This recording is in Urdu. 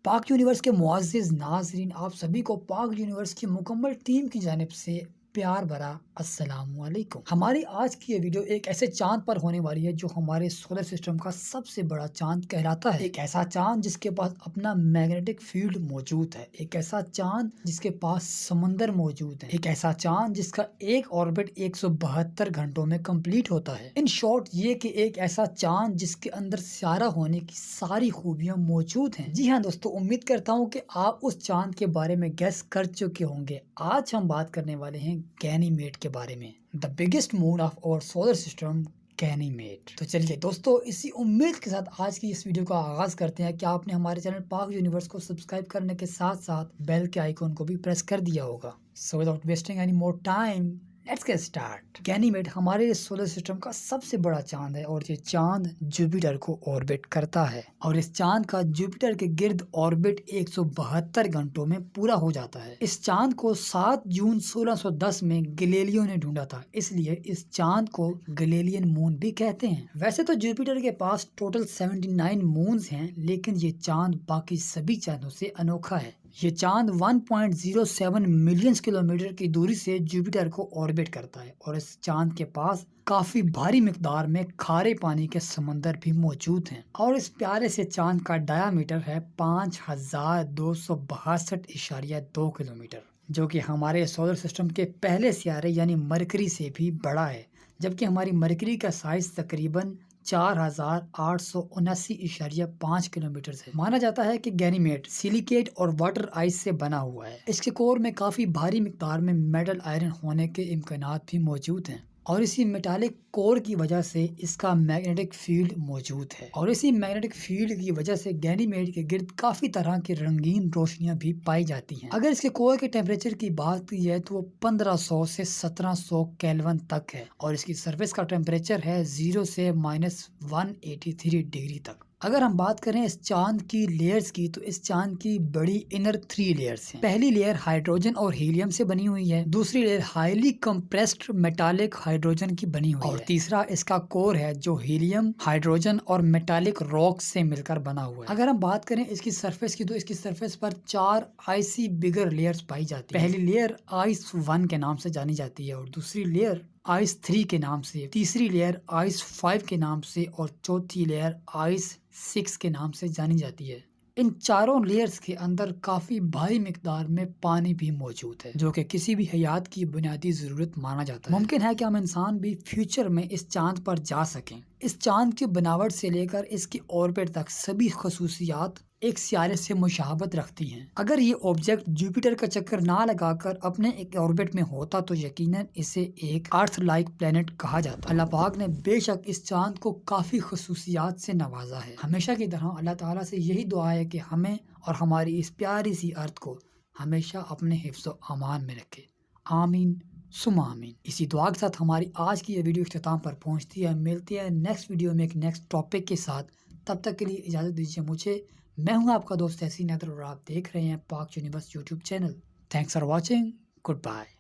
پاک یونیورس کے معزز ناظرین، آپ سبھی کو پاک یونیورس کی مکمل ٹیم کی جانب سے پیار بھرا السلام علیکم۔ ہماری آج کی یہ ویڈیو ایک ایسے چاند پر ہونے والی ہے جو ہمارے سولر سسٹم کا سب سے بڑا چاند کہلاتا ہے۔ ایک ایسا چاند جس کے پاس اپنا میگنیٹک فیلڈ موجود ہے، ایک ایسا چاند جس کے پاس سمندر موجود ہے، ایک ایسا چاند جس کا ایک آربٹ 172 گھنٹوں میں کمپلیٹ ہوتا ہے۔ ان شارٹ یہ کہ ایک ایسا چاند جس کے اندر سیارہ ہونے کی ساری خوبیاں موجود ہیں۔ جی ہاں دوستو، امید کرتا ہوں کہ آپ اس چاند کے بارے میں گیس کر چکے ہوں گے۔ آج ہم بات کرنے والے ہیں گینیمیڈ کے بارے میں، دا بگیسٹ مون آف اور سولر سسٹم، گینیمیڈ۔ تو چلیے دوستو، اسی امید کے ساتھ آج کی اس ویڈیو کا آغاز کرتے ہیں کہ آپ نے ہمارے چینل پاک یونیورس کو سبسکرائب کرنے کے ساتھ ساتھ بیل کے آئیکن کو بھی پریس کر دیا ہوگا۔ So without wasting any more time, let's get start. Ganymede ہمارے سولر سسٹم کا سب سے بڑا چاند ہے اور یہ چاند جوپیٹر کو آربٹ کرتا ہے، اور اس چاند کا جوپیٹر کے گرد آربٹ 172 گھنٹوں میں پورا ہو جاتا ہے۔ اس چاند کو 7 جون 1610 میں گلیلیو نے ڈھونڈا تھا، اس لیے اس چاند کو گلیلین مون بھی کہتے ہیں۔ ویسے تو جوپیٹر کے پاس ٹوٹل 79 مونز ہیں، لیکن یہ چاند باقی سبھی چاندوں سے انوکھا ہے۔ یہ چاند 1.07 ملین کلومیٹر کی دوری سے جوپیٹر کو آربٹ کرتا ہے، اور اس چاند کے پاس کافی بھاری مقدار میں کھارے پانی کے سمندر بھی موجود ہیں، اور اس پیارے سے چاند کا ڈایامیٹر ہے 5262.2 کلومیٹر، جو کہ ہمارے سولر سسٹم کے پہلے سیارے یعنی مرکری سے بھی بڑا ہے، جبکہ ہماری مرکری کا سائز تقریباً 4879.5 کلومیٹر ہے۔ مانا جاتا ہے کہ گینیمیڈ سیلیکیٹ اور واٹر آئس سے بنا ہوا ہے۔ اس کے کور میں کافی بھاری مقدار میں میٹل آئرن ہونے کے امکانات بھی موجود ہیں، اور اسی میٹالک کور کی وجہ سے اس کا میگنیٹک فیلڈ موجود ہے، اور اسی میگنیٹک فیلڈ کی وجہ سے گینیمیڈ کے گرد کافی طرح کی رنگین روشنیاں بھی پائی جاتی ہیں۔ اگر اس کے کور کے ٹیمپریچر کی بات کی جائے تو وہ 1500 سے 1700 کیلون تک ہے، اور اس کی سرفیس کا ٹیمپریچر ہے 0 سے -183 ڈگری تک۔ اگر ہم بات کریں اس چاند کی لیئرز کی، تو اس چاند کی بڑی انر 3 لیئرز ہیں۔ پہلی لیئر ہائیڈروجن اور ہیلیم سے بنی ہوئی ہے، دوسری layer highly compressed metallic hydrogen کی بنی ہوئی ہے، اور تیسرا اس کا کور ہے جو ہیلیم، ہائیڈروجن اور میٹالک راک سے مل کر بنا ہوا ہے۔ اگر ہم بات کریں اس کی سرفیس کی، تو اس کی سرفیس پر 4 آئسی بگر لیئرز پائی جاتی ہیں۔ پہلی لیئر آئس 1 کے نام سے جانی جاتی ہے، اور دوسری لیئر آئس 3 کے نام سے، تیسری لیئر آئس 5 کے نام سے، اور چوتھی لیئر آئس 6 کے نام سے جانی جاتی ہے۔ ان چاروں لیئرز کے اندر کافی بھاری مقدار میں پانی بھی موجود ہے، جو کہ کسی بھی حیات کی بنیادی ضرورت مانا جاتا ہے۔ ممکن ہے کہ ہم انسان بھی فیوچر میں اس چاند پر جا سکیں۔ اس چاند کی بناوٹ سے لے کر اس کی آربٹ تک سبھی خصوصیات ایک سیارے سے مشابہت رکھتی ہیں۔ اگر یہ آبجیکٹ جوپیٹر کا چکر نہ لگا کر اپنے ایک آربٹ میں ہوتا تو یقیناً اسے ایک ارتھ لائک پلینٹ کہا جاتا۔ اللہ پاک نے بے شک اس چاند کو کافی خصوصیات سے نوازا ہے۔ ہمیشہ کی طرح اللہ تعالیٰ سے یہی دعا ہے کہ ہمیں اور ہماری اس پیاری سی ارتھ کو ہمیشہ اپنے حفظ و امان میں رکھے، آمین ثم آمین۔ اسی دعا کے ساتھ ہماری آج کی یہ ویڈیو اختتام پر پہنچتی ہے۔ ملتی ہے نیکسٹ ویڈیو میں ایک نیکسٹ ٹاپک کے ساتھ، تب تک کے لیے اجازت دیجیے مجھے۔ میں ہوں آپ کا دوست تحسین حیدر، اور آپ دیکھ رہے ہیں Pak Universe YouTube channel. Thanks for watching, good bye.